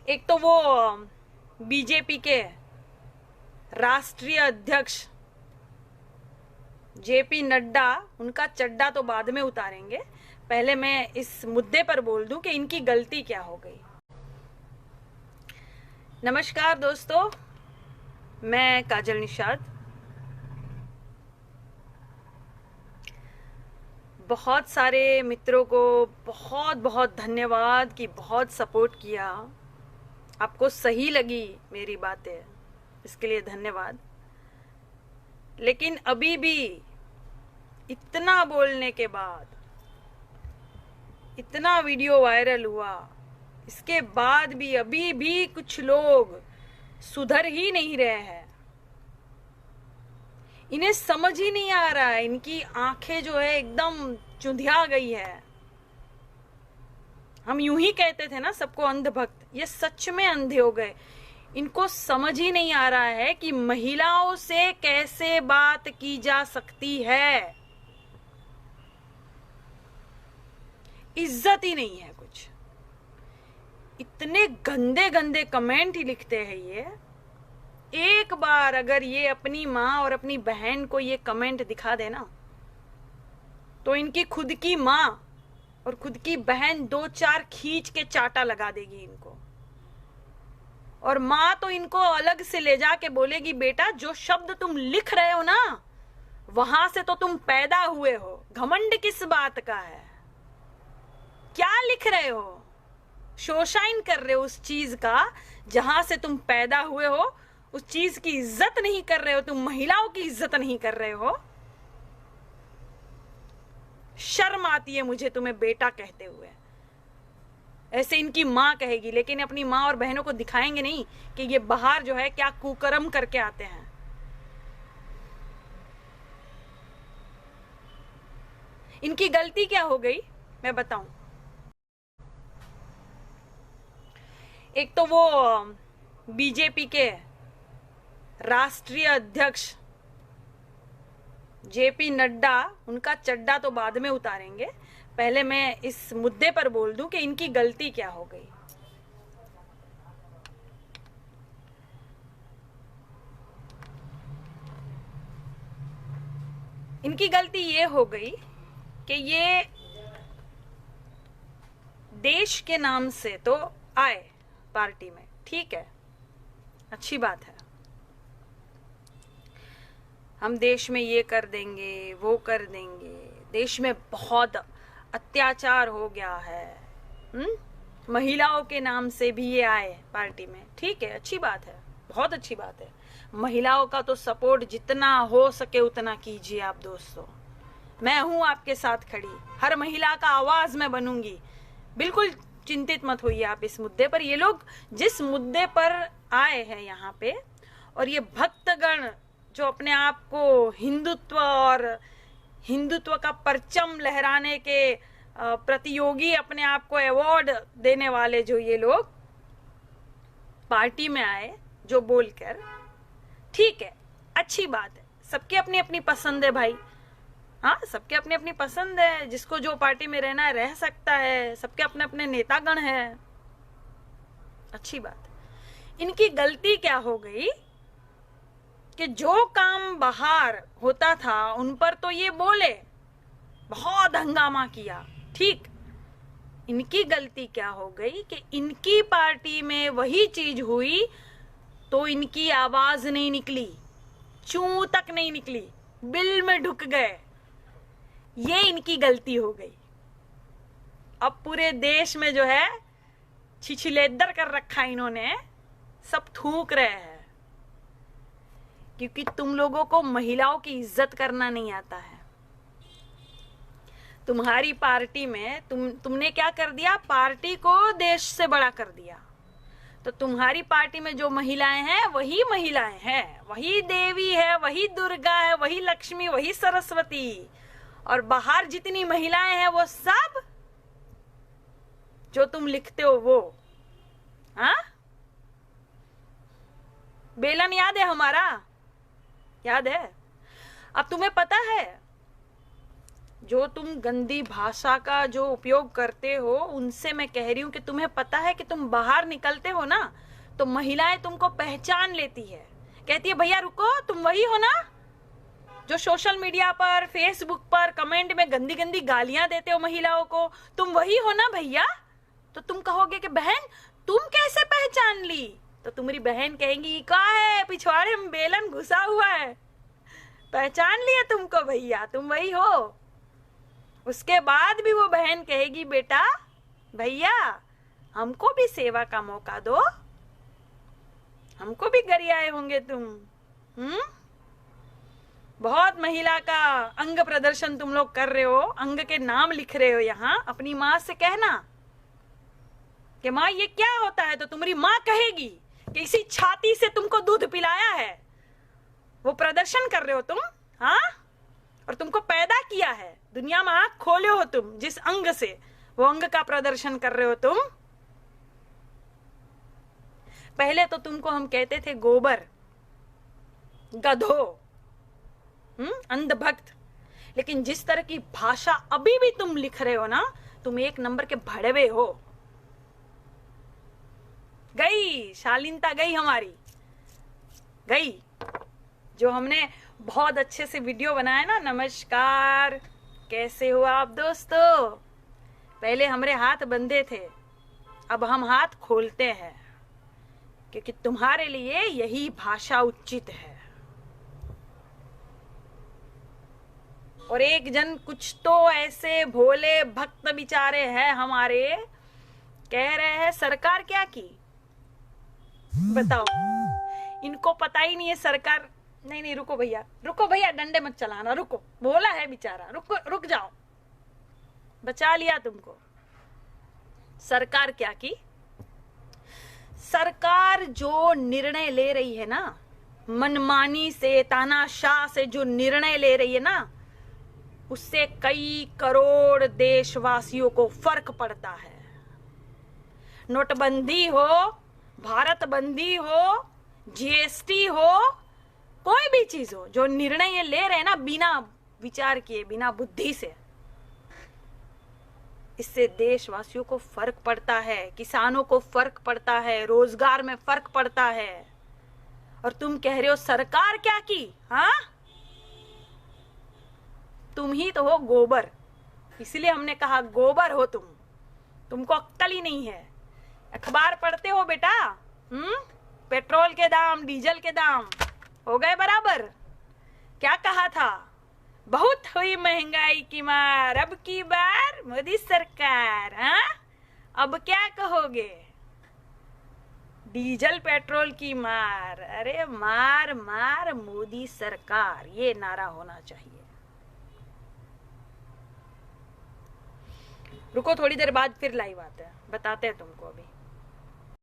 एक तो वो बीजेपी के राष्ट्रीय अध्यक्ष जेपी नड्डा, उनका चड्डा तो बाद में उतारेंगे, पहले मैं इस मुद्दे पर बोल दूं कि इनकी गलती क्या हो गई। नमस्कार दोस्तों, मैं काजल निषाद। बहुत सारे मित्रों को बहुत बहुत धन्यवाद कि बहुत सपोर्ट किया, आपको सही लगी मेरी बातें, इसके लिए धन्यवाद। लेकिन अभी भी इतना बोलने के बाद, इतना वीडियो वायरल हुआ, इसके बाद भी अभी भी कुछ लोग सुधर ही नहीं रहे हैं। इन्हें समझ ही नहीं आ रहा है, इनकी आंखें जो है एकदम चुंधिया गई है। हम यूं ही कहते थे ना सबको अंधभक्त, ये सच में अंधे हो गए। इनको समझ ही नहीं आ रहा है कि महिलाओं से कैसे बात की जा सकती है। इज्जत ही नहीं है कुछ। इतने गंदे गंदे कमेंट ही लिखते हैं ये। एक बार अगर ये अपनी माँ और अपनी बहन को ये कमेंट दिखा देना, तो इनकी खुद की माँ और खुद की बहन दो चार खींच के चाटा लगा देगी इनको। और माँ तो इनको अलग से ले जाके बोलेगी, बेटा जो शब्द तुम लिख रहे हो ना, वहां से तो तुम पैदा हुए हो, घमंड किस बात का है? क्या लिख रहे हो? शोषाइन कर रहे हो उस चीज का जहां से तुम पैदा हुए हो। उस चीज की इज्जत नहीं कर रहे हो, तुम महिलाओं की इज्जत नहीं कर रहे हो। शर्म आती है मुझे तुम्हें बेटा कहते हुए। ऐसे इनकी माँ कहेगी, लेकिन अपनी माँ और बहनों को दिखाएंगे नहीं कि ये बाहर जो है क्या कुकर्म करके आते हैं। इनकी गलती क्या हो गई मैं बताऊं। एक तो वो बीजेपी के राष्ट्रीय अध्यक्ष जेपी नड्डा, उनका चड्डा तो बाद में उतारेंगे, पहले मैं इस मुद्दे पर बोल दूं कि इनकी गलती क्या हो गई। इनकी गलती ये हो गई कि ये देश के नाम से तो आए पार्टी में, ठीक है, अच्छी बात है, हम देश में ये कर देंगे वो कर देंगे, देश में बहुत अत्याचार हो गया है, महिलाओं के नाम से भी ये आए पार्टी में, ठीक है, अच्छी बात है, बहुत अच्छी बात है। महिलाओं का तो सपोर्ट जितना हो सके उतना कीजिए आप दोस्तों। मैं हूं आपके साथ खड़ी, हर महिला का आवाज मैं बनूंगी, बिल्कुल चिंतित मत होइए आप इस मुद्दे पर। ये लोग जिस मुद्दे पर आए हैं यहाँ पे, और ये भक्तगण जो अपने आप को हिंदुत्व और हिंदुत्व का परचम लहराने के प्रतियोगी अपने आप को अवार्ड देने वाले जो ये लोग पार्टी में आए जो बोलकर, ठीक है, अच्छी बात है, सबकी अपनी अपनी पसंद है भाई। हाँ, सबके अपनी अपनी पसंद है, जिसको जो पार्टी में रहना है रह सकता है, सबके अपने अपने नेतागण है, अच्छी बात। इनकी गलती क्या हो गई कि जो काम बाहर होता था उन पर तो ये बोले, बहुत हंगामा किया, ठीक। इनकी गलती क्या हो गई कि इनकी पार्टी में वही चीज हुई तो इनकी आवाज नहीं निकली, चू तक नहीं निकली, बिल में ढुक गए। ये इनकी गलती हो गई। अब पूरे देश में जो है छिछलेदर कर रखा इन्होंने, सब थूक रहे हैं, क्योंकि तुम लोगों को महिलाओं की इज्जत करना नहीं आता है। तुम्हारी पार्टी में तुमने क्या कर दिया, पार्टी को देश से बड़ा कर दिया। तो तुम्हारी पार्टी में जो महिलाएं हैं वही महिलाएं हैं, वही देवी है, वही दुर्गा है, वही लक्ष्मी, वही सरस्वती, और बाहर जितनी महिलाएं हैं वो सब जो तुम लिखते हो वो। हाँ, बेलन याद है हमारा, याद है। अब तुम्हें पता है जो तुम गंदी भाषा का जो उपयोग करते हो, उनसे मैं कह रही हूं कि तुम्हें पता है कि तुम बाहर निकलते हो ना तो महिलाएं तुमको पहचान लेती है, कहती है भैया रुको, तुम वही हो ना जो सोशल मीडिया पर, फेसबुक पर कमेंट में गंदी गंदी गालियां देते हो महिलाओं को, तुम वही हो ना भैया। तो तुम कहोगे कि बहन तुम कैसे पहचान ली, तो तुम्हारी बहन कहेंगी का है पिछवाड़े में बेलन घुसा हुआ है, पहचान लिया तुमको भैया, तुम वही हो। उसके बाद भी वो बहन कहेगी बेटा भैया हमको भी सेवा का मौका दो, हमको भी गरियाए होंगे तुम। बहुत महिला का अंग प्रदर्शन तुम लोग कर रहे हो, अंग के नाम लिख रहे हो यहाँ। अपनी माँ से कहना कि माँ ये क्या होता है, तो तुम्हारी माँ कहेगी कि इसी छाती से तुमको दूध पिलाया है, वो प्रदर्शन कर रहे हो तुम। हाँ, और तुमको पैदा किया है, दुनिया में आंख खोले हो तुम जिस अंग से, वो अंग का प्रदर्शन कर रहे हो तुम। पहले तो तुमको हम कहते थे गोबर, गधो, अंधभक्त, लेकिन जिस तरह की भाषा अभी भी तुम लिख रहे हो ना, तुम एक नंबर के भड़वे हो। गई शालीनता, गई हमारी, गई। जो हमने बहुत अच्छे से वीडियो बनाया ना, नमस्कार कैसे हो आप दोस्तों, पहले हमारे हाथ बंधे थे, अब हम हाथ खोलते हैं क्योंकि तुम्हारे लिए यही भाषा उचित है। और एक जन कुछ तो ऐसे भोले भक्त बिचारे हैं हमारे, कह रहे हैं सरकार क्या की, बताओ इनको पता ही नहीं है सरकार। नहीं रुको भैया डंडे मत चलाना, रुको, भोला है बेचारा, रुक जाओ, बचा लिया तुमको। सरकार क्या की, सरकार जो निर्णय ले रही है ना, मनमानी से, तानाशाह से जो निर्णय ले रही है ना, उससे कई करोड़ देशवासियों को फर्क पड़ता है। नोटबंदी हो, भारत बंदी हो, जीएसटी हो, कोई भी चीज हो, जो निर्णय ये ले रहे हैं ना बिना विचार किए, बिना बुद्धि से, इससे देशवासियों को फर्क पड़ता है, किसानों को फर्क पड़ता है, रोजगार में फर्क पड़ता है। और तुम कह रहे हो सरकार क्या की, हाँ? तुम ही तो हो गोबर, इसलिए हमने कहा गोबर हो तुम, तुमको अक्ल ही नहीं है। अखबार पढ़ते हो बेटा? पेट्रोल के दाम, डीजल के दाम हो गए बराबर। क्या कहा था, बहुत हुई महंगाई की मार, अब की बार मोदी सरकार। हाँ, अब क्या कहोगे, डीजल पेट्रोल की मार, अरे मार मार मोदी सरकार, ये नारा होना चाहिए। रुको थोड़ी देर बाद फिर लाइव आते हैं, बताते हैं तुमको अभी।